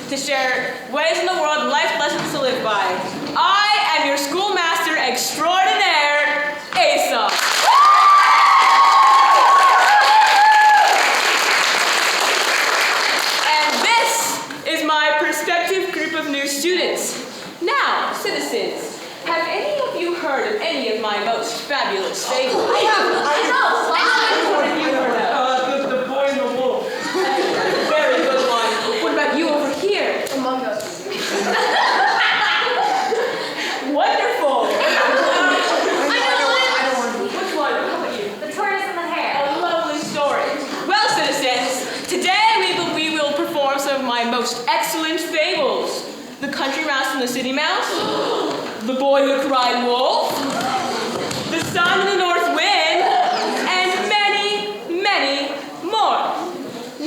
to share ways in the world and life lessons to live by. I am your schoolmaster extraordinaire, Aesop. And this is my prospective group of new students. Now, citizens, have any of you heard of any of my most fabulous fables? I know. What have you heard of? The boy and the wolf. Very good one. What about you over here? Among Us. Wonderful. I know. Which one? How about you? The tortoise and the hare. A lovely story. Well, citizens, today we will perform some of my most excellent fables. The country mouse and the city mouse. The boy who cried wolf. The sun and the north wind. And many, many more.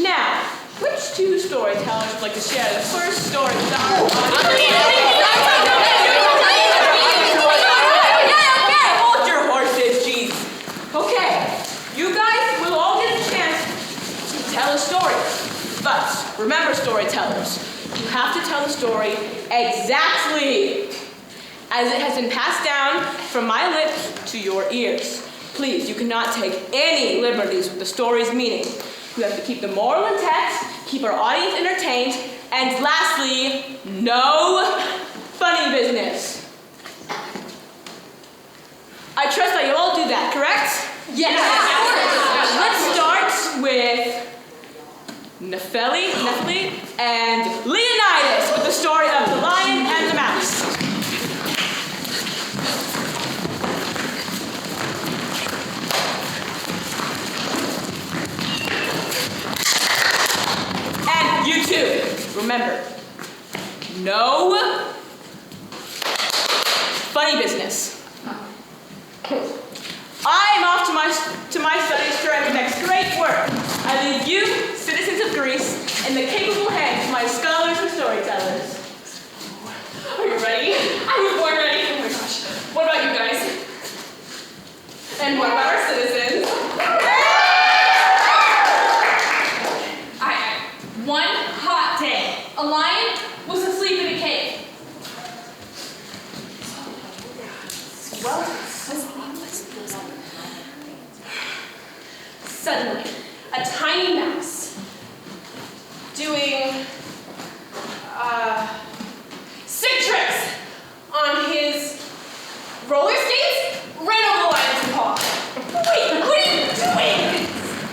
Now, which two storytellers would like to share the first story with our audience? Okay, hold your horses, jeez. Okay, you guys will all get a chance to tell a story. But remember, storytellers, you have to tell the story exactly as it has been passed down from my lips to your ears. Please, you cannot take any liberties with the story's meaning. You have to keep the moral intact, keep our audience entertained, and lastly, no funny business. I trust that you'll all do that, correct? Yes. Let's start with Nephili and Leonidas with the story of the lion and the mouse. And you too, remember, no funny business. I'm off to my studies to write the next great work. I leave you, citizens of Greece, in the capable hands of my scholars and storytellers. Are you ready? I was born ready. Oh my gosh. What about you guys? And what about our citizens? One hot day, a lion was asleep in a cave. Suddenly, a tiny mouse doing sick tricks on his roller skates ran over the lion's paw. Wait, what are you doing?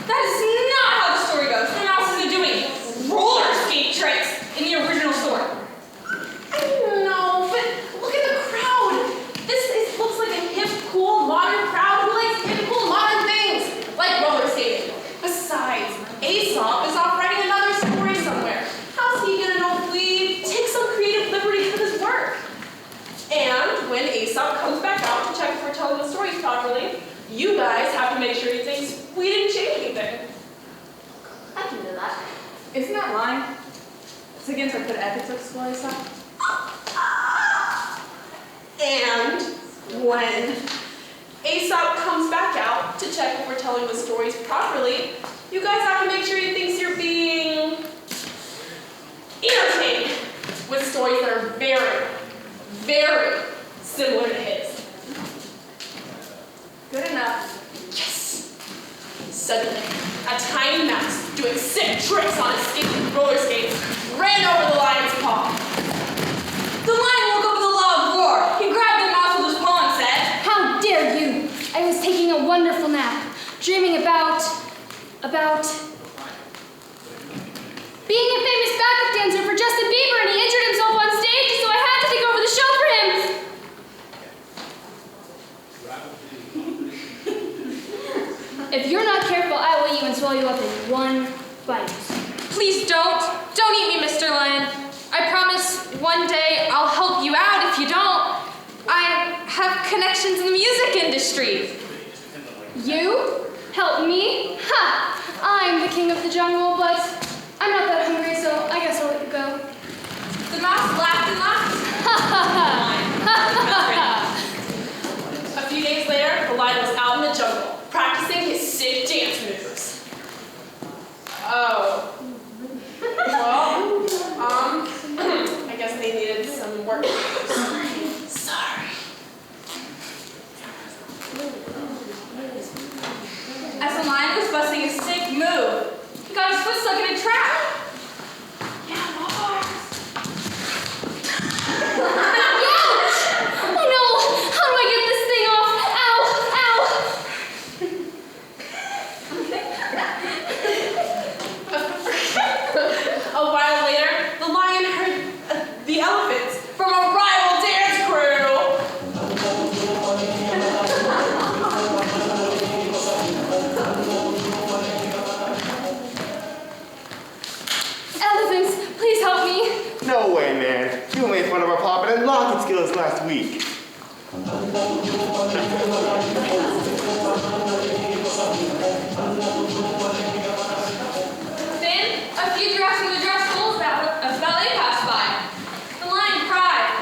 That is not how the story goes. The mouse isn't doing roller skate tricks in the original story. I know, but look at the crowd. This looks like a hip, cool, modern crowd who likes hip, cool, modern things, like roller skating. Besides, Aesop is off writing another story somewhere. How's he gonna know if we take some creative liberties with his work? And when Aesop comes back out to check if we're telling the stories properly, you guys have to make sure he thinks we didn't change anything. I can do that. Isn't that lying? It's against like the ethics of school, Aesop. And when Aesop comes back out to check if we're telling the stories properly, you guys have to make sure he thinks you're being entertained with stories that are very, very similar to his. Good enough. Yes! Suddenly, a tiny mouse doing sick tricks on his roller skates ran over the lion's paw. The lion woke up with a loud roar. He grabbed the mouse with his paw and said, How dare you! I was taking a wonderful nap, dreaming about being a famous backup dancer for Justin Bieber, and he injured himself on stage, so I had to take over the show for him. If you're not careful, I will eat you and swallow you up in one bite. Please don't. Don't eat me, Mr. Lion. I promise one day I'll help you out if you don't. I have connections in the music industry. You? Help me? Ha! I'm the king of the jungle, but I'm not that hungry, so I guess I'll let you go. the mouse laughed and laughed. A few days later, the lion was out in the jungle, practicing his sick dance moves. Oh. Well, while later, the lion heard the elephants from a rival dance crew. Elephants, please help me. No way, man. You made fun of our popping and locking skills last week. Then, a few drafts from the draft schools that a ballet passed by. The lion cried.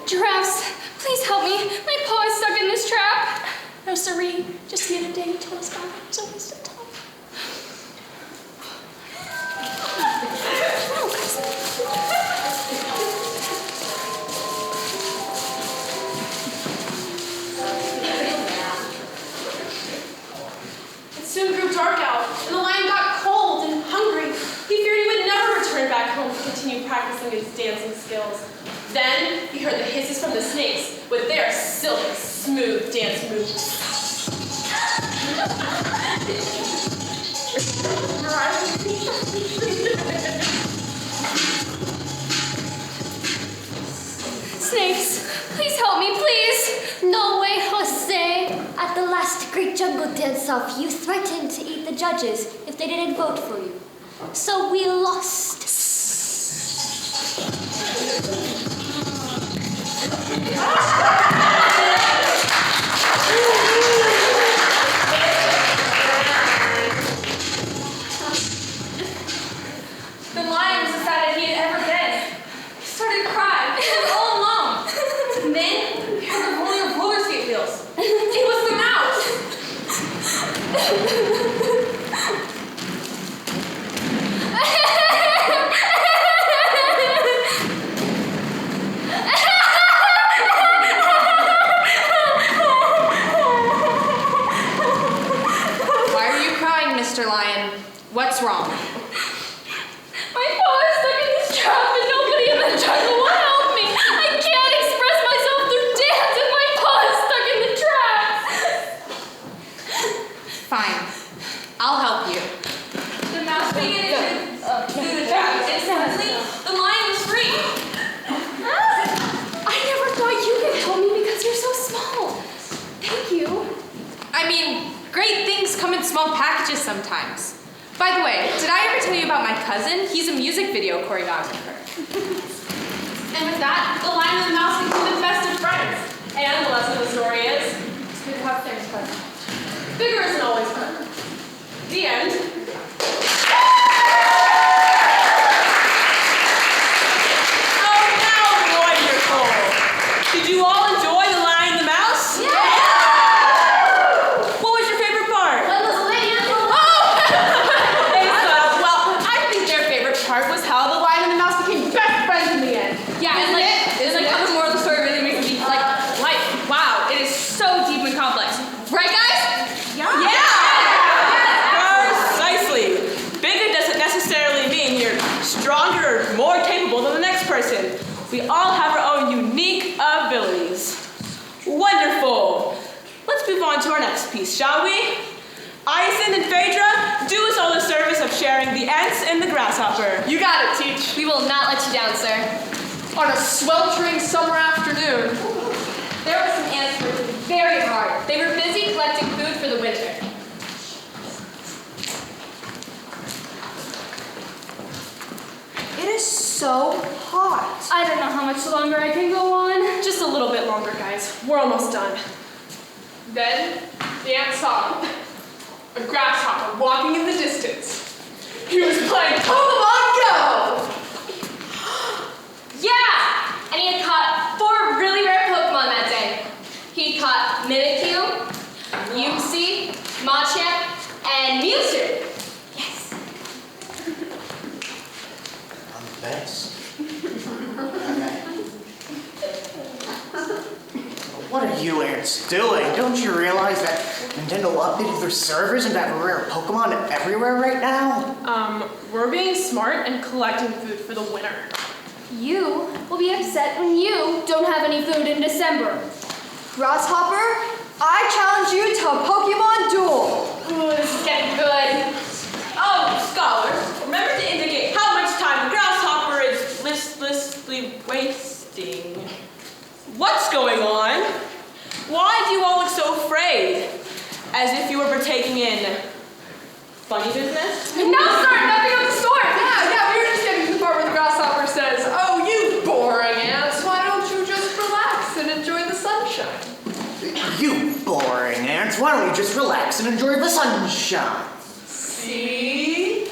Giraffes, please help me. My paw is stuck in this trap. No, siree. Just the other day you told us about it. It was a waste of time. It soon grew dark out, and the lion got cold and hungry. He feared he would never return back home to continue practicing his dancing skills. Then he heard the hisses from the snakes with their silky, smooth dance moves. Snakes, please help me, please. No way, Jose. At the last great jungle dance-off, you threatened to eat the judges if they didn't vote for you. So we lost. The lion was as sad as he had ever been. He started crying. He was all alone. And then he heard the rolling of roller skate wheels. It was the mouse. Why are you crying, Mr. Lion? What's wrong? My paw is stuck in this trap and nobody in the jungle will help me. I can't express myself through dance and my paw is stuck in the trap. Fine. I'll help you. The mouse began through the trap. Instantly, the lion was free. I never thought you could help me because you're so small. Thank you. I mean, great things come in small packages sometimes. By the way, did I ever tell you about my cousin? He's a music video choreographer. And with that, the lion and the mouse became the best of friends. And the lesson of the story is, it's good to have things fun. Bigger isn't always fun. The end. Oh, now wonderful. Did you all enjoy The Lion and the Mouse? Yeah! What was your favorite part? Aesop, well, I think their favorite part was how the lion and the mouse became best friends in the end. Yeah, and like how the moral of the story really makes me like life. Wow, it is so deep and complex. Right, guys? Yeah. Precisely. Bigger doesn't necessarily mean you're stronger or more capable than the next person. We all have our own unique abilities. Wonderful. Let's move on to our next piece, shall we? Ison and Phaedra, do us all the service of sharing the ants and the grasshopper. You got it, Teach. We will not let you down, sir. On a sweltering summer afternoon, There were some ants working very hard. They were busy collecting food for the winter. It is so hot. I don't know how much longer I can go on. just a little bit longer, guys. We're almost done. Then the ant saw a grasshopper walking in the distance. He was playing Pokemon Go! Yeah! And he had caught 4 really rare Pokemon that day. He caught Mimikyu, Uxie, Machamp, and Mewtwo. Yes. I'm the best. What are you ants doing? Don't you realize that Nintendo updated their servers and have rare Pokemon everywhere right now? We're being smart and collecting food for the winter. You will be upset when you don't have any food in December. Grasshopper, I challenge you to a Pokemon duel. Ooh, this is getting good. Oh, scholars, remember to indicate how much time the grasshopper is listlessly wasting. What's going on? Why do you all look so afraid? As if you were partaking in funny business? And now start nothing up the storm. Yeah, we were just getting to the part where the grasshopper says, "Oh, you boring ants, why don't you just relax and enjoy the sunshine?" You boring ants, why don't you just relax and enjoy the sunshine? See?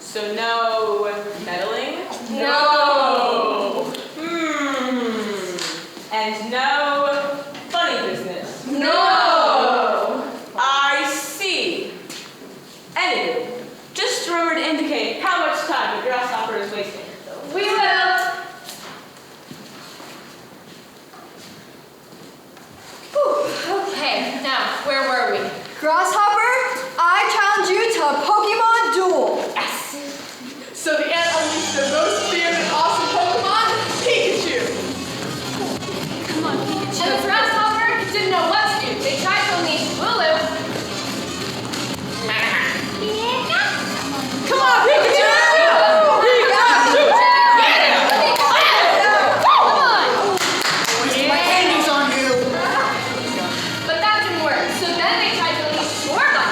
So no meddling? No. And no funny business? No. I see. Anywho, just remember to indicate how much time the grasshopper is wasting. We will. Whew, okay, now, where were we? Grasshopper, I challenge you to a Pokemon duel. Yes. So the ant unleashed the most feared and awesome Pokemon, Pikachu. Come on, Pikachu. And the grasshopper didn't know what to do. They tried to unleash Lulu. Come on, Pikachu! My candy's on you! But that didn't work. So then they tried to unleash Shorebun.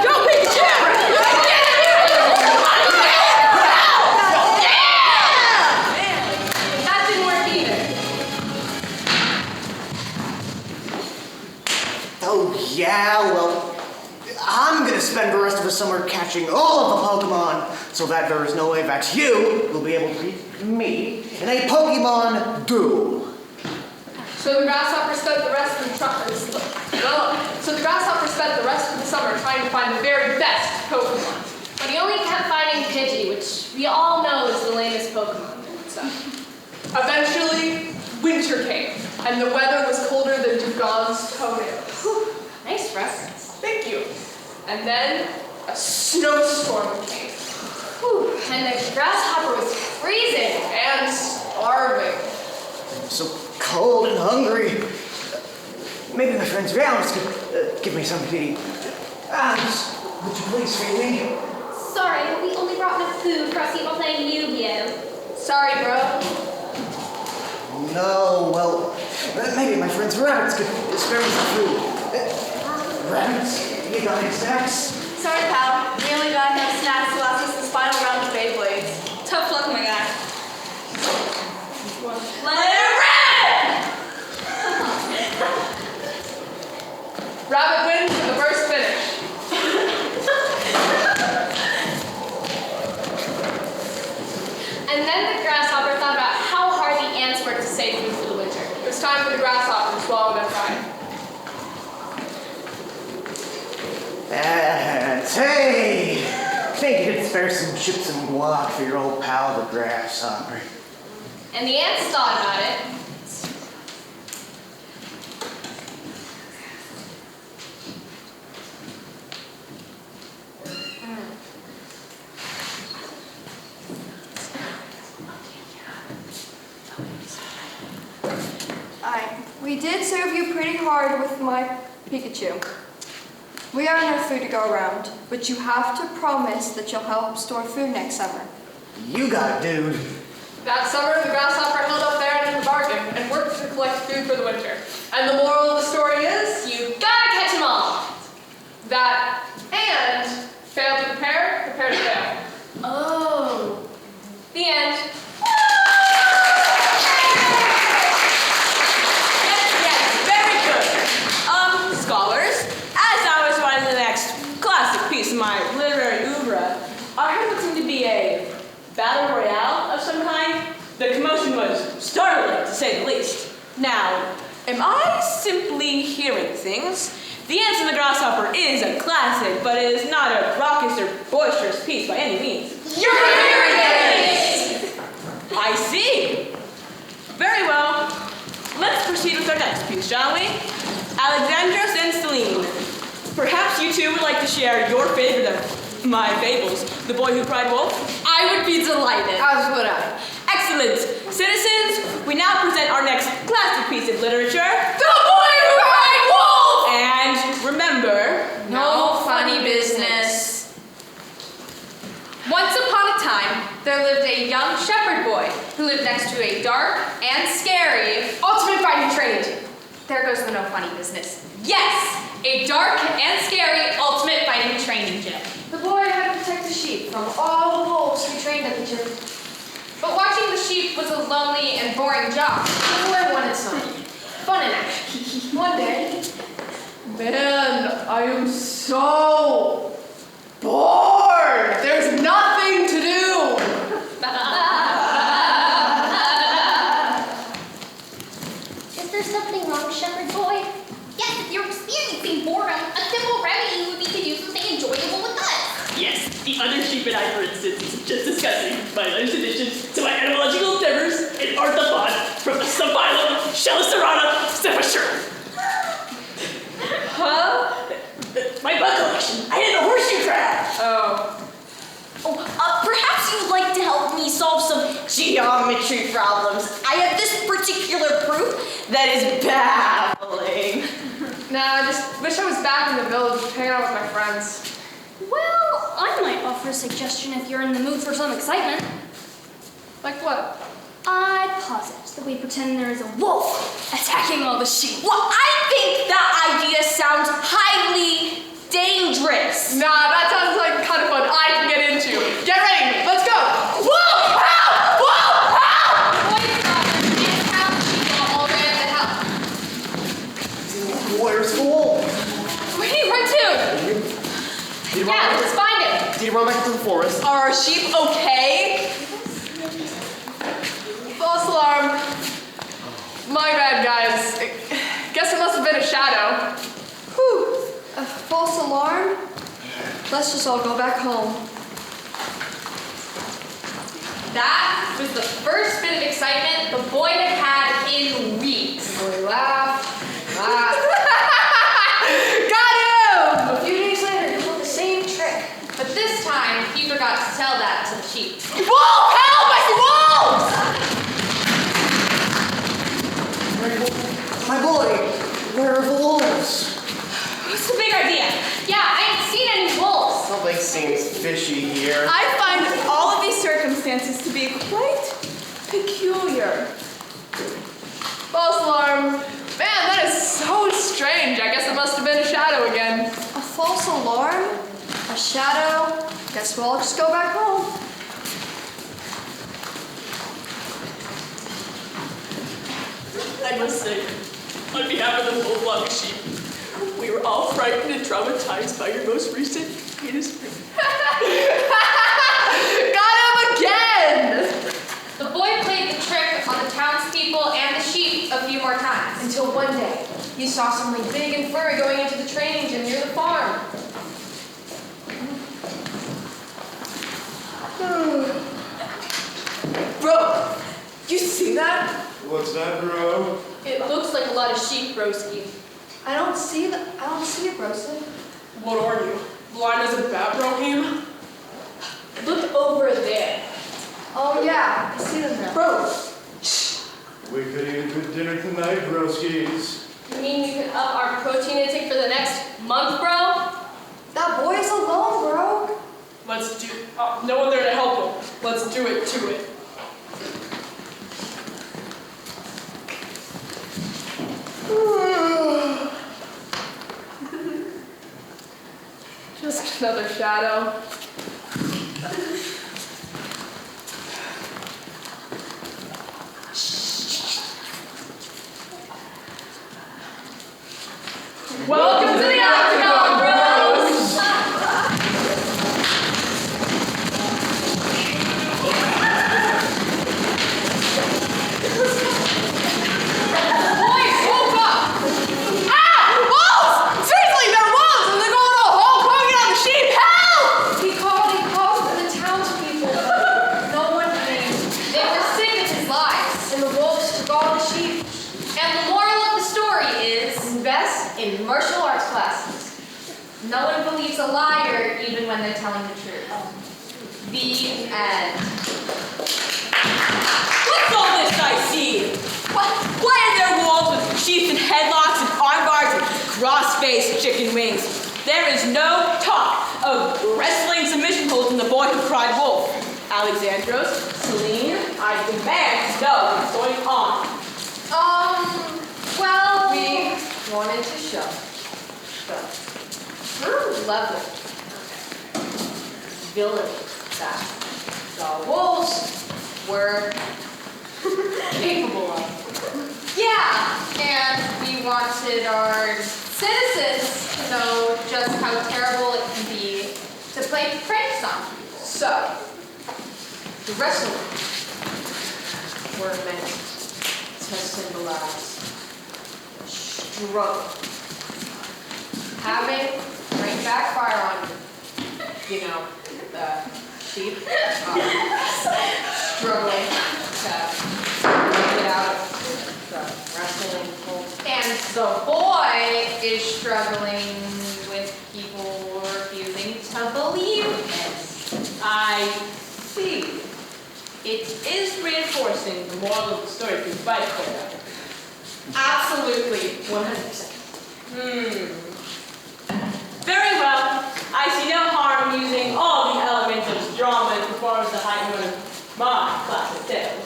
Go, Pikachu! That didn't work either. Oh yeah, well, I'm gonna spend the rest of the summer catching all of the Pokemon, so that there is no way that you will be able to beat me in a Pokemon duel. So the grasshopper spent the rest of the summer trying to find the very best Pokemon. But he only kept finding Pidgey, which we all know is the lamest Pokemon. So, Eventually, winter came, and the weather was colder than Dugon's toenails. nice reference. Thank you. And then a snowstorm came. Whew, and the grasshopper was freezing. And starving. I'm so cold and hungry. Maybe my friends around could give me something to eat. Would you please feed me? Sorry, we only brought enough food for us people playing Yu-Gi-Oh! Sorry, bro. No, well, maybe my friends rabbits could spare me some food. Rabbits, you got any snacks? Sorry, pal. We only got enough snacks to last us this final round of Beyblades. Tough luck, my guy. Let it rip! Rabbit wins for the first finish. And then the grasshopper thought about how hard the ants worked to save food for the winter. It was time for the grasshopper to swallow that pride. Hey! Think you could spare some chips and guac for your old pal, the grasshopper. And the ants thought about it. We did serve you pretty hard with my Pikachu. We have enough food to go around, but you have to promise that you'll help store food next summer. You got it, dude. That summer, the grasshopper held up their end of the bargain and worked to collect food for the winter. And the moral of the story is, You gotta catch 'em all. that and fail to prepare, prepare to fail. Oh. The end. Yes, very good. Scholars, as I was writing the next classic piece of my literary oeuvre, I heard it seemed to be a battle royale of some kind. The commotion was startling, to say the least. Now, am I simply hearing things? The Ants and the Grasshopper is a classic, but it is not a raucous or boisterous piece by any means. You're hearing it! I see. Very well. Let's proceed with our next piece, shall we? Alexandros and Celine. Perhaps you two would like to share your favorite of My Fables, the boy who cried wolf? I would be delighted. As would I. Excellent. Citizens, we now present our next classic piece of literature. The boy who cried wolf! And remember, No funny business. Once upon a time, there lived a young shepherd boy who lived next to a dark and scary ultimate fighting training gym. There goes the no funny business. Yes, a dark and scary ultimate fighting training gym. The boy had to protect the sheep from all the wolves who trained at the gym. But watching the sheep was a lonely and boring job. The boy wanted some fun and action. One day, Man, I am so bored. There's nothing to do. Is there something wrong, shepherd boy? Yes, if you're experiencing boredom, a simple remedy would be to do something enjoyable with us. Yes, the other sheep and I, for instance, is just discussing my life's addition to my etymological endeavors in orthopod from the subphylum Chelicerata Stephature. huh? My bug collection. I had a horseshoe crab. Perhaps you'd like to help me solve some geometry problems. I have this particular proof that is baffling. nah, I just wish I was back in the village hanging out with my friends. Well, I might offer a suggestion if you're in the mood for some excitement. Like what? I posit that we pretend there is a wolf attacking all the sheep. Well, I think that idea sounds highly dangerous. Nah, that sounds like kind of fun I can get into. Get ready, let's go! Whoa! Help! Whoa! Help! Boy stopped and found the sheep all ran to help. Where's the wolf? Where did he run to? Did he run Yeah, back- let's find him. Did he run back to the forest? Are our sheep okay? False alarm. My bad, guys. Guess it must have been a shadow. Whew. A false alarm? Let's just all go back home. That was the first bit of excitement the boy had had in weeks. We laughed. Got him! A few days later, he pulled the same trick. But this time, he forgot to tell that to the sheep. Wolf! Help! I see wolves! My boy, where are the wolves? What's the big idea? Yeah, I ain't seen any wolves. Something seems fishy here. I find all of these circumstances to be quite peculiar. False alarm. Man, that is so strange. I guess it must have been a shadow again. A false alarm? A shadow? Guess we'll all just go back home. I must say, on behalf of the whole flock of sheep, we were all frightened and traumatized by your most recent industry. Got him again! The boy played the trick on the townspeople and the sheep a few more times. Until one day, he saw something big and furry going into the training gym near the farm. Bro, you see that? What's that, bro? It looks like a lot of sheep, Broski. I don't see it, Rosa. What are you? Blind as a bat, Brohim? Look over there. Oh yeah, I see them now. Bro, We could eat a good dinner tonight, broskies. You mean you can up our protein intake for the next month, bro? That boy's alone, bro. let's do. No one there to help him. Let's do it to it. Just another shadow. Welcome to the Octagon, bros! Boys, woke up! Ah! Wolves! Seriously, they're wolves! And they're going all home, poking on the sheep! Help! He called for the townspeople. No one came. They were sick of his lies. And the wolves took all the sheep. And the moral of the story is, Invest in martial arts classes. no one believes a liar even when they're telling the truth. The end. What's all this I see? Why are there walls with sheaths and headlocks and arm guards and cross-faced chicken wings? There is no talk of wrestling submission holds in the boy who cried wolf. Alexandros, Celine, I demand to know what's going on. Well, we wanted to show the true level of villainy that the wolves were capable of. Yeah, and we wanted our citizens to know just how terrible it can be to play pranks on people. So, the wrestling were meant to symbolize struggle. Having rain backfire on you know, the sheep struggling to get out of the wrestling hole. And the boy is struggling with people refusing to believe it. I see. It is reinforcing the moral of the story through fight choreography. Absolutely, 100%. Very well. I see no harm in using all the elements of drama and performance to heighten one of my classic tales.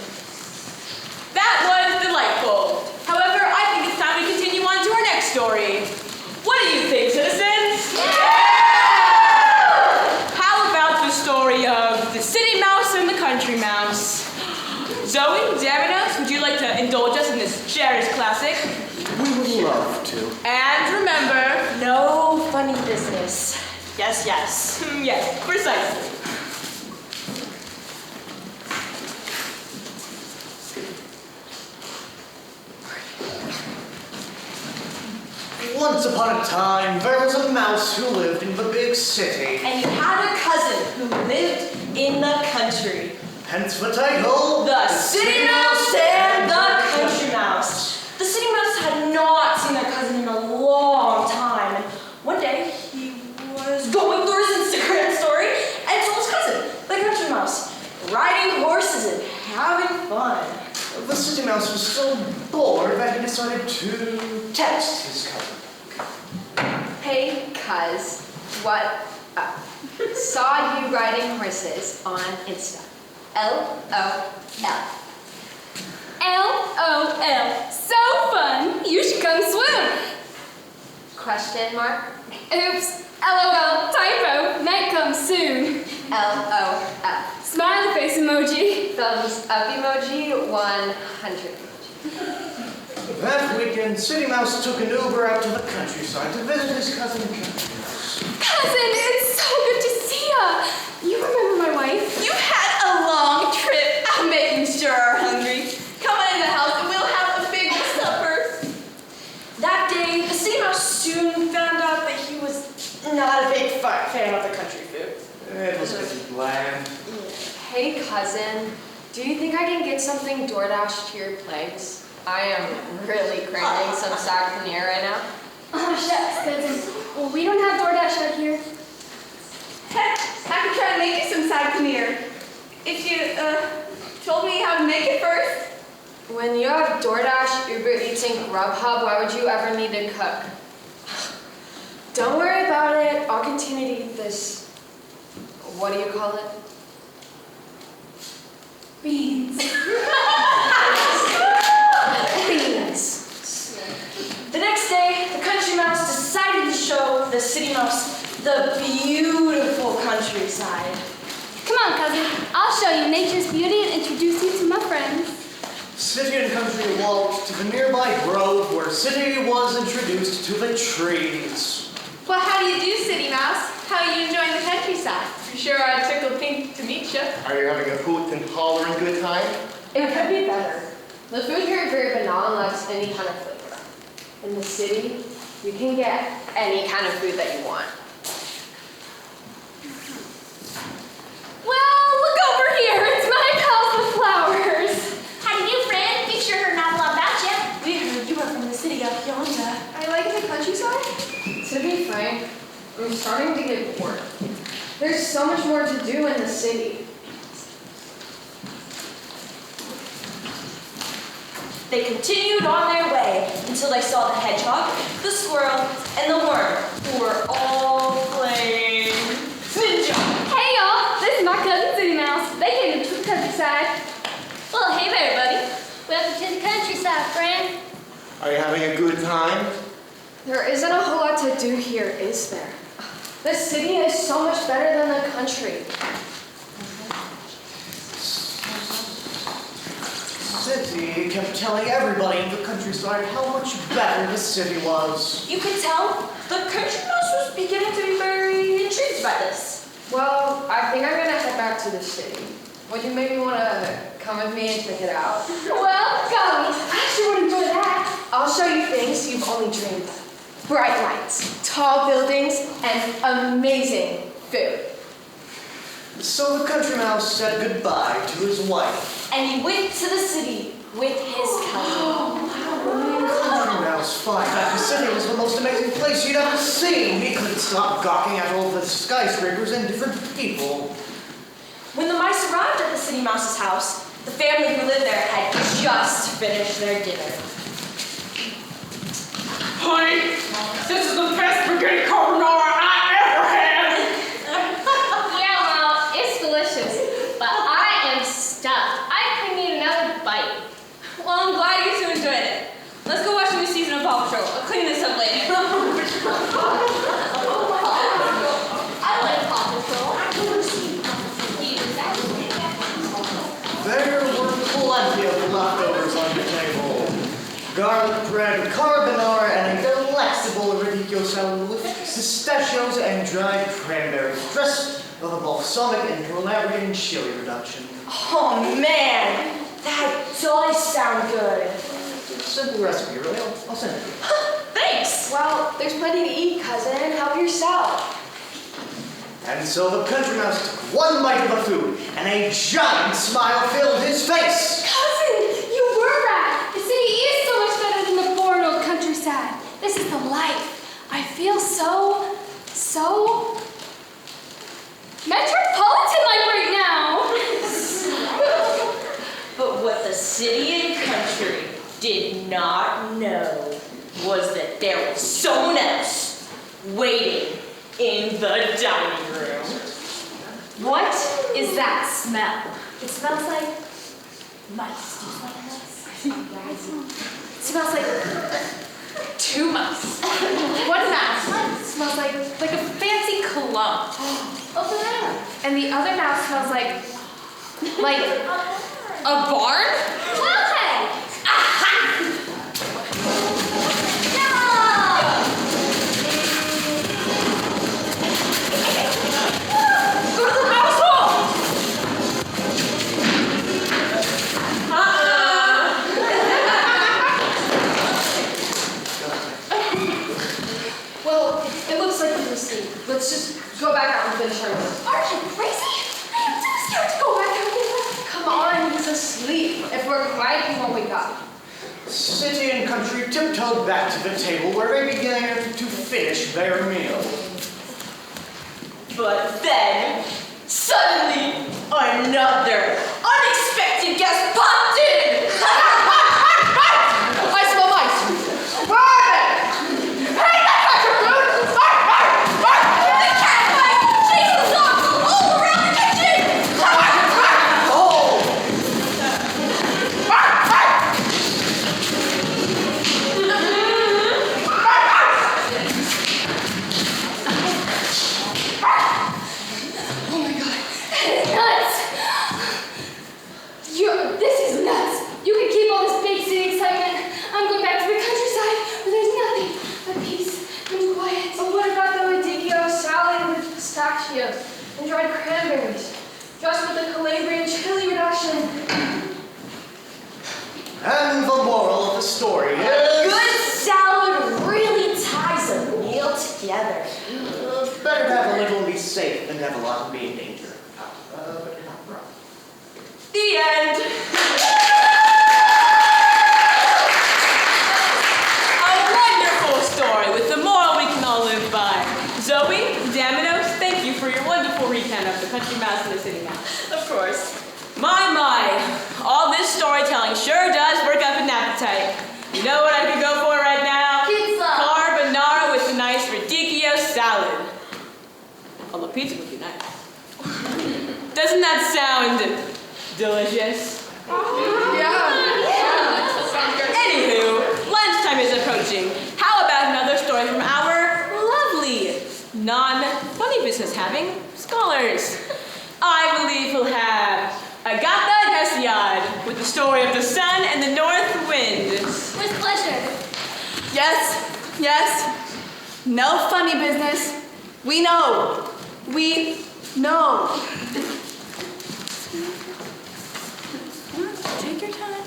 That was delightful. However, I think it's time to continue on to our next story. What do you think, citizens? How about the story of the city mouse and the country mouse? Zoe, Zamanos, would you like to indulge us in this cherished classic? We would love to. And remember, No funny business. Yes, yes. Yes, precisely. Once upon a time, there was a mouse who lived in the big city. And you had a cousin who lived in the country. Hence the title, The City Mouse and the Country Mouse. The City Mouse had not seen their cousin in a long time. And one day, he was going through his Instagram story and saw his cousin, the Country Mouse, riding horses and having fun. The city mouse was so bored that he decided to test his cousin. Hey, cuz, what up? Saw you riding horses on Insta. LOL. LOL. So fun. You should come swim. Question mark? Oops. LOL. Typo. Might come soon. LOL. Smiley face emoji. Thumbs up emoji, 100 emoji. That weekend, City Mouse took an Uber out to the countryside to visit his cousin Country Mouse. Cousin, it's so good to see ya. You remember my wife? You had a long trip. I'm making sure you're hungry. Come on in the house and we'll have a big supper. That day, the City Mouse soon found out that he was not a big fan of the country food. It was a bit bland. Hey, cousin, do you think I can get something DoorDash to your place? I am really craving some saag paneer right now. Oh, shucks, cousin. Well, we don't have DoorDash out here. Heck, I could try to make you some saag paneer. If you, told me how to make it first. When you have DoorDash, Uber Eats, and Grubhub, why would you ever need to cook? Don't worry about it. I'll continue to eat this. What do you call it? Beans. Beans. The next day, the Country Mouse decided to show the City Mouse the beautiful countryside. Come on, cousin. I'll show you nature's beauty and introduce you to my friends. City and Country walked to the nearby grove where City was introduced to the trees. Well, how do you do, City Mouse? How are you enjoying the countryside? For sure, I tickled pink to meet you. Are you having a hoot and hollering good time? It could be better. The food here is very banal and lacks any kind of flavor. In the city, you can get any kind of food that you want. Well, look over here. It's my house with flowers. How do you, friend? Be sure heard not a lot about you. We heard you were from the city up yonder. I like the countryside. To be frank, I'm starting to get bored. There's so much more to do in the city. They continued on their way until they saw the hedgehog, the squirrel, and the worm, who were all playing ninja. Hey y'all, this is my cousin City Mouse. They came to the countryside. Well, hey there, buddy. Welcome to the countryside, friend. Are you having a good time? There isn't a whole lot to do here, is there? The city is so much better than the country. City kept telling everybody in the countryside how much better the city was. You could tell the country mouse was beginning to be very intrigued by this. Well, I think I'm gonna head back to the city. Would you maybe want to come with me and check it out? Well, golly, I sure would enjoy that. I'll show you things you've only dreamed of. Bright lights, tall buildings, and amazing food. So the country mouse said goodbye to his wife. And he went to the city with his cousin. Country mouse thought that the city was the most amazing place you'd ever seen. He couldn't stop gawking at all the skyscrapers and different people. When the mice arrived at the city mouse's house, the family who lived there had just finished their dinner. Honey, this is the best spaghetti carbonara I ever had. Yeah, well, it's delicious, but I am stuffed. I could need another bite. Well, I'm glad you two enjoyed it. Let's go watch a new season of Paw Patrol. I'll clean this up later. I like Paw Patrol. There were plenty of leftovers on the table. Garlic bread, carbonara, and a delectable radicchio salad with pistachios and dried cranberries, dressed with a balsamic and Valerian chili reduction. Oh man, that does sound good. Simple recipe, really. I'll send it to you. Thanks. Well, there's plenty to eat, cousin. Help yourself. And so the country mouse took one bite of the food, and a giant smile filled his face. Cousin, you were right. The city is so much better than the boring old countryside. This is the life. I feel so metropolitan-like right now. But what the city and country did not know was that there was someone else waiting in the dining room. What is that smell? It smells like mice. Do you smell mice? It smells like 2 mice. One mouse smells like a fancy cologne. Open it up. And the other mouse smells like a barn? Okay. Go to the mouse hole! Well, it looks like we're asleep. Let's just go back out and finish our work. Are you crazy? I am too scared to go back out there. Come on, he's asleep. If we're quiet, he won't wake up. City and country tiptoed back to the table where they began to finish their meal. But then, suddenly, another unexpected guest popped in! I smell mice. Where are they? Hey, that country food! The cat fight chases us all around the kitchen! Oh! Nuts! This is nuts! You can keep all this big city excitement. I'm going back to the countryside where there's nothing but peace and quiet. But what about the radicchio salad with pistachios and dried cranberries? Just with the Calabrian chili reduction. And the moral of the story is... Good salad really ties a meal together. It's better to have a little and be safe than to have a lot and be in danger. But not wrong. The end. A wonderful story with the moral we can all live by. Zoe, Daminos, thank you for your wonderful recount of the Country Mouse mouse and the city mouse. Of course. My, all this storytelling sure does work up an appetite. You know what I could go for right now? Pizza. Carbonara with a nice radicchio salad. Although pizza would be nice. Doesn't that sound delicious? Anywho, lunchtime is approaching. How about another story from our lovely, non-funny business having scholars? I believe we'll have Agatha Hesiod with the story of the sun and the north wind. With pleasure. Yes. No funny business. We know. Take your time.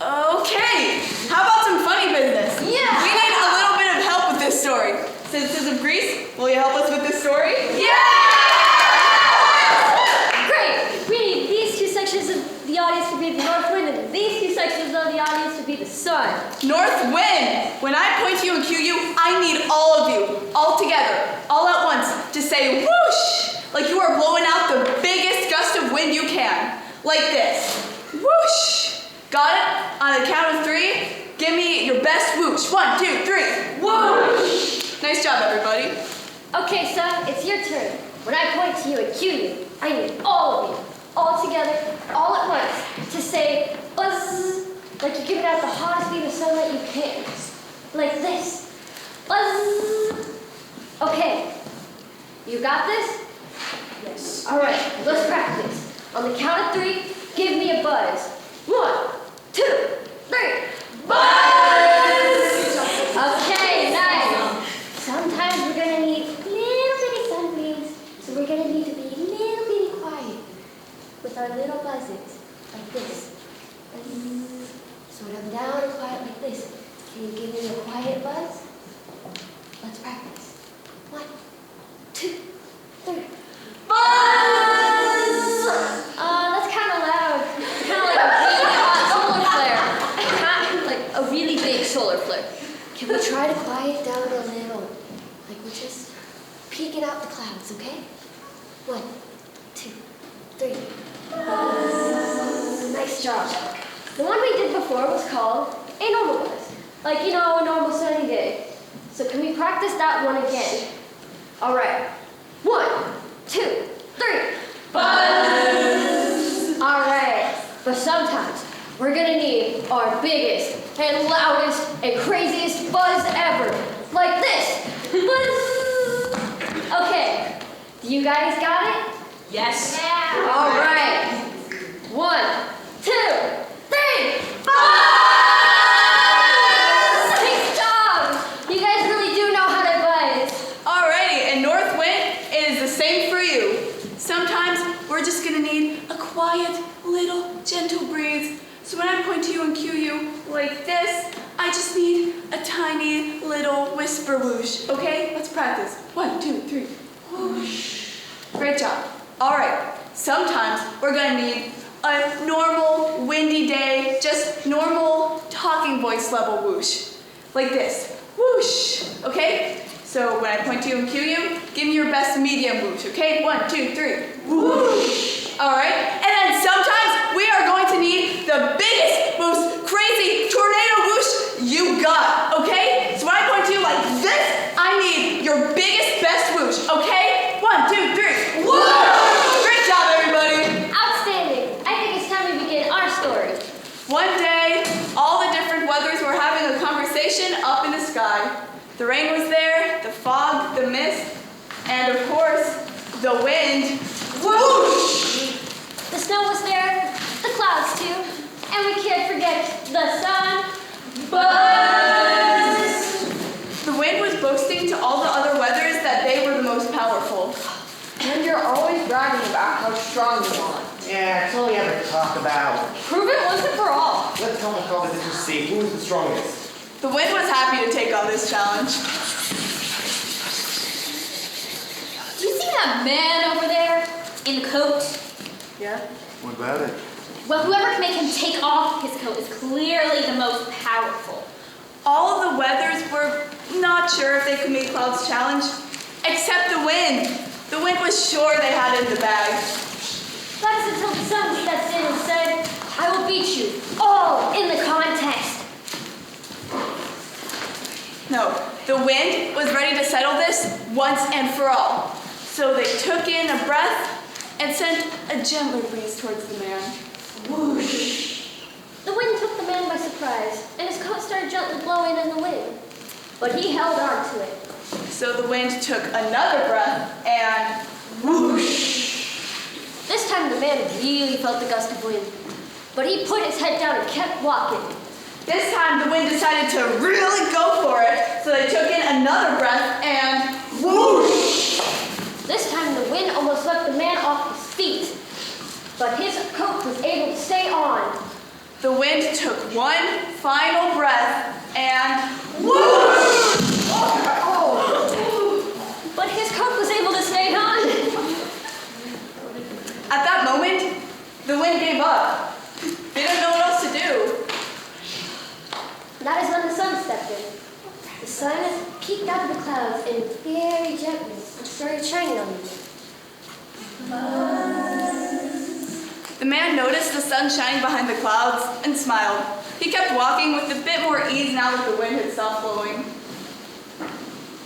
Okay. How about some funny business? Yeah. We need a little bit of help with this story. Citizens of Greece, will you help us with this story? Great! We need these two sections of the audience to be the north wind and these two sections of the audience to be the sun. North wind. When I point to you and cue you, I need all of you, all together, all at once, to say whoosh, like you are blowing out the biggest gust of wind you can. Like this. Whoosh. Got it? On the count of 3, give me your best whoosh. 1, 2, 3. Whoosh. Nice job, everybody. Okay, son, it's your turn. When I point to you and cue you, I need all of you, all together, all at once, to say buzz, like you're giving out the hottest beam of sunlight you can. Like this. Buzz. Okay. You got this? Yes. All right, let's practice. On the count of 3, give me a buzz. 1, 2, 3. Buzz! Okay, nice. Sometimes we're gonna need little bitty sunbeams, so we're gonna need to be a little bitty quiet with our little buzzes, like this. Buzz. Sort of down and quiet like this. Can you give me a quiet buzz? Let's practice. 1, 2, 3. Buzz! That's kind of loud. Kind of like a big solar flare. Kind of like a really big solar flare. Can we try to quiet down a little? Like we're just peeking out the clouds, okay? 1, 2, 3. Buzz. Nice job. The one we did before was called a normal buzz. Like, you know, a normal sunny day. So can we practice that one again? All right. 1, 2, 3. Buzz! All right. But sometimes we're gonna need our biggest and loudest and craziest buzz ever. Like this. Buzz! Okay. Do you guys got it? Yes. Yeah. All right. 1, 2, 3. Buzz! Nice job. You guys really do know how to buzz. Alrighty, and north wind, it is the same for you. Sometimes we're just gonna need a quiet, little, gentle breeze. So when I point to you and cue you like this, I just need a tiny little whisper whoosh. Okay, let's practice. 1, 2, 3. Whoosh. Great job. All right, sometimes we're gonna need a normal, windy day, just normal talking voice level whoosh. Like this. Whoosh. Okay? So when I point to you and cue you, give me your best medium whoosh, okay? 1, 2, 3. Whoosh. All right? And then sometimes we are going to need the biggest, most crazy tornado whoosh you got, okay? So when I point to you like this, I need your biggest, best whoosh, okay? 1, 2, 3. Whoosh! Great job, everybody. Outstanding. I think it's time we begin our story. One day, all the different weathers were having a conversation up in the sky. The rain was there, the fog, the mist, and of course, the wind. Whoosh! The snow was there, the clouds too, and we can't forget the sun. Buzz! The wind was boasting to all the other weathers that they were the most powerful. And you're always bragging about how strong you are. Yeah, it's all we ever talk about. Prove it once and for all. Let's help the competition see who is the strongest. The wind was happy to take on this challenge. You see that man over there in the coat? Yeah? What about it? Well, whoever can make him take off his coat is clearly the most powerful. All of the weathers were not sure if they could make Cloud's challenge, except the wind. The wind was sure they had it in the bag. That is until the sun steps in and said, I will beat you all in the contest. No, the wind was ready to settle this once and for all. So they took in a breath and sent a gentler breeze towards the man. Whoosh! The wind took the man by surprise, and his coat started gently blowing in the wind. But he held on to it. So the wind took another breath and whoosh! This time the man really felt the gust of wind. But he put his head down and kept walking. This time the wind decided to really go for it, so they took in another breath and whoosh! This time the wind almost swept the man off his feet, but his coat was able to stay on. The wind took one final breath and whoosh! But his coat was able to stay on. At that moment, the wind gave up. They didn't know what else to do. That is when the sun stepped in. The sun peeked out of the clouds and very gently started shining on them. The man noticed the sun shining behind the clouds and smiled. He kept walking with a bit more ease now that the wind had stopped blowing.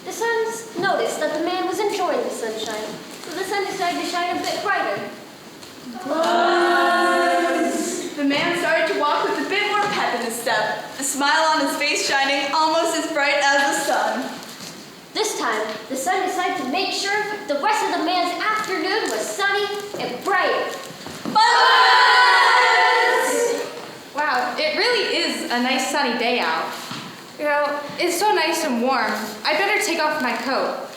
The sun noticed that the man was enjoying the sunshine, so the sun decided to shine a bit brighter. The man started to walk with a bit more pep in his step, a smile on his face shining almost as bright as the sun. This time, the sun decided to make sure the rest of the man's afternoon was sunny and bright. Wow, it really is a nice sunny day out. You know, it's so nice and warm. I better take off my coat.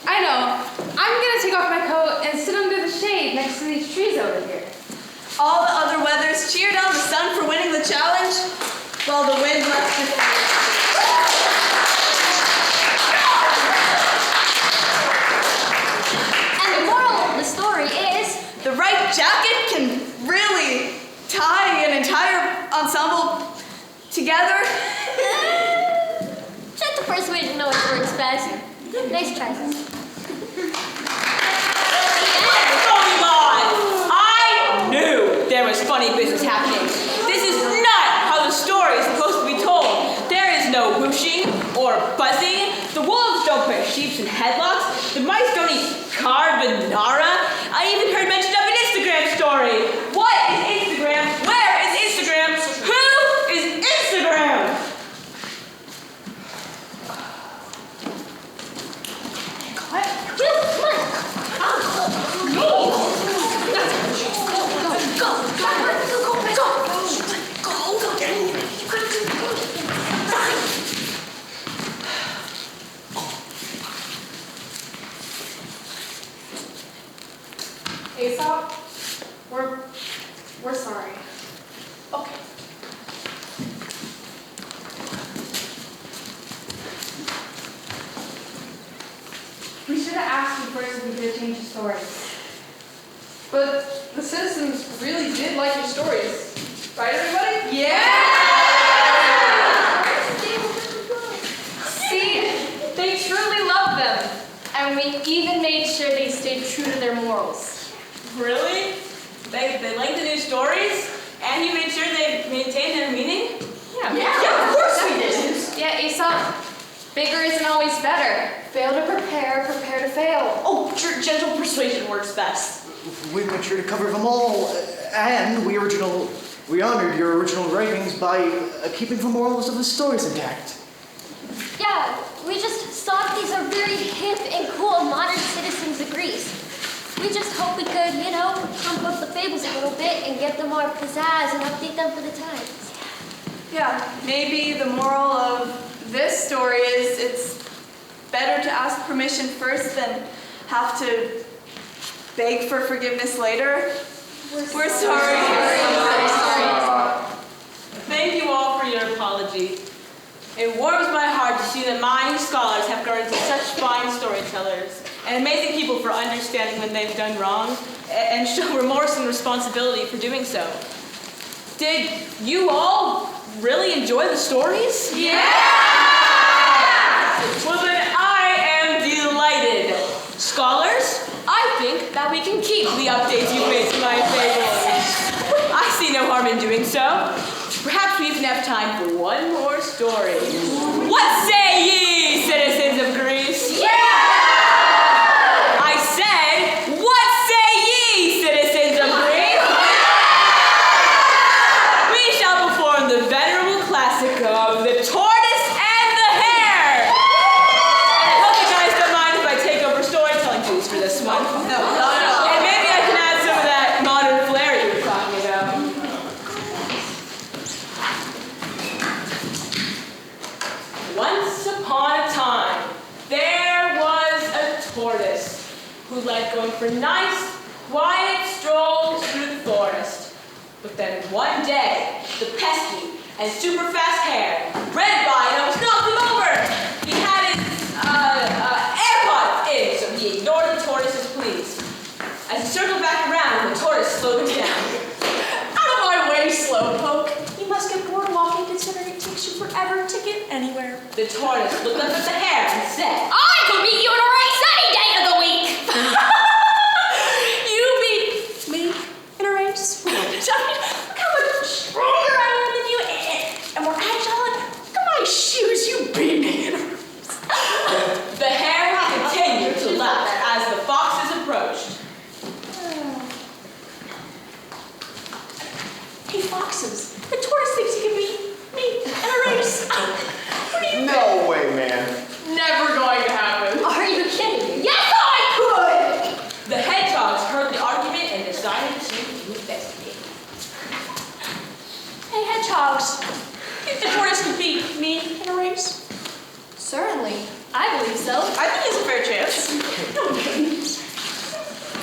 I know, I'm gonna take off my coat and sit under the shade next to these trees over here. All the other weathers cheered on the sun for winning the challenge, while the wind left his And the moral of the story is, the right jacket can really tie an entire ensemble together. just the first way to know it works best. Nice try. I knew there was funny business happening. This is not how the story is supposed to be told. There is no whooshing or buzzing. The wolves don't put sheep in headlocks. The mice don't eat carbonara. I even heard mention of an Instagram story. What is Instagram? Where is Instagram? Who is Instagram? Aesop, we're sorry. Okay. We should have asked you first if we could change the story. But the citizens really did like your stories. Right, everybody? Yeah! See, they truly love them. And we even made sure they stayed true to their morals. Really? They like the new stories? And you made sure they maintain their meaning? Yeah, of course we did. Yeah, Aesop, bigger isn't always better. Fail to prepare, prepare to fail. Oh, gentle persuasion works best. We made sure to cover them all, and we honored your original writings by keeping the morals of the stories intact. Yeah, we just thought these are very hip and cool modern citizens of Greece. We just hope we could, pump up the fables a little bit and get them more pizzazz and update them for the times. Yeah, maybe the moral of this story is it's better to ask permission first than have to beg for forgiveness later. We're sorry. Thank you all for your apology. It warms my heart to see that my scholars have grown into such fine storytellers and amazing people for understanding when they've done wrong and show remorse and responsibility for doing so. Did you all really enjoy the stories? Yeah! Well then I am delighted. Scholars, I think that we can keep the updates you've made to my fables. I see no harm in doing so. Perhaps we even have time for one more story. What say ye, citizens of Greece? Yeah! I said, what say ye, citizens of Greece? We shall perform the venerable classic of the tortoise and the hare. And I hope you guys don't mind if I take over storytelling duties for this one. No. And maybe I can add some of that modern flair you were talking about. Once upon a time, there was a tortoise who liked going for nice, quiet strolls through the forest. But then one day, the pesky and super fast hare ran by and almost knocked him over. He had his AirPods in, so he ignored the tortoise's pleas. As he circled back around, the tortoise slowed him down. Out of my way, slowpoke. You must get bored walking considering it takes you forever to get anywhere. The tortoise looked up at the hare and said, I could meet you in a race any day of the week. You beat me in a race. Look how much stronger I am than you and more agile. Look at my shoes, you beat me in a race. The hare continued to laugh as the foxes approached. Hey, foxes, the tortoise thinks he can beat me in a race. What do you No way, man. Never going to happen. Are you kidding me? Yes, I could! The hedgehogs heard the argument and decided to investigate. Hey, hedgehogs, think the tortoise can beat me in a race? Certainly. I believe so. I think there's a fair chance.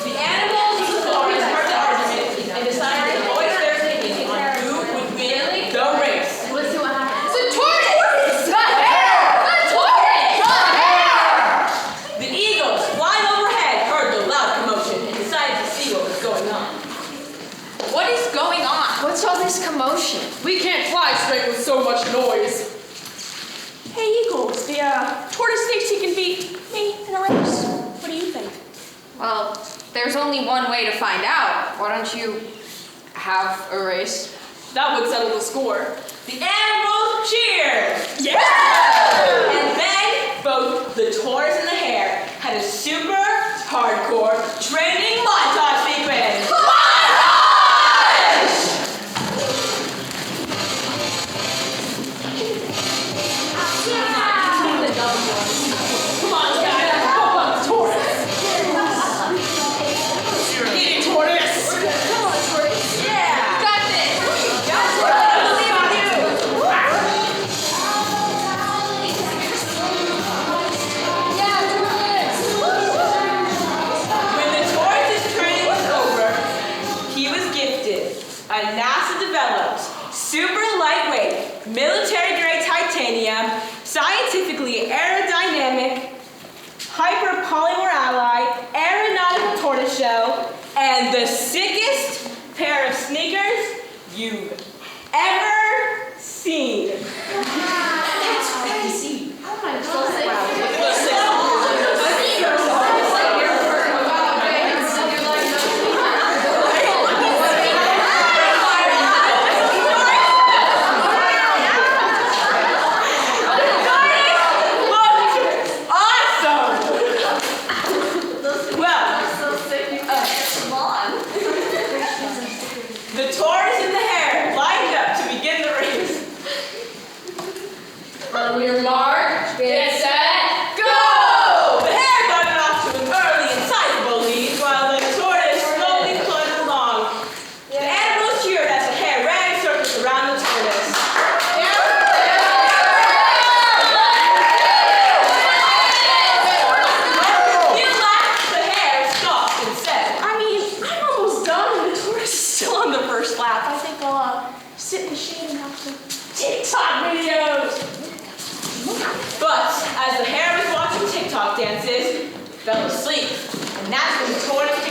The animals of the forest heard the argument and decided to voice their opinion on who would win the race. Let's see what happens. The tortoise! The hare! The tortoise! The hare! The eagles flying overhead heard the loud commotion and decided to see what was going on. What is going on? What's all this commotion? We can't fly straight with so much noise. Hey, eagles, the tortoise thinks he can beat me in a race. What do you think? Well, there's only one way to find out. Why don't you have a race? That would settle the score. The animals cheered. Yeah! And then both the tortoise and the hare had a super hardcore training montage sequence. Come on, guys. Help out the tortoise. Eating tortoise. Come on, tortoise. Yeah. Got this! I believe in you. When the tortoise's training was over, he was gifted a NASA-developed, super lightweight, military-grade titanium, scientifically aerodynamic, hyper-polymer alloy, aeronautical tortoiseshell, and the sickest pair of sneakers you've ever seen. That's crazy. The tortoise and the hare lined up to begin the race. On your mark, get set, go! The hare got it off to an early and sizable lead while the tortoise slowly cluttered along. The animals cheered as the hare ran in circles around the tortoise. You laughed, the hare scoffed and said, I mean, I'm almost done and the tortoise is still on the first lap. I think I'll sit in the shade and have some TikTok videos. but as the hare was watching TikTok dances, fell asleep, and that's when the tortoise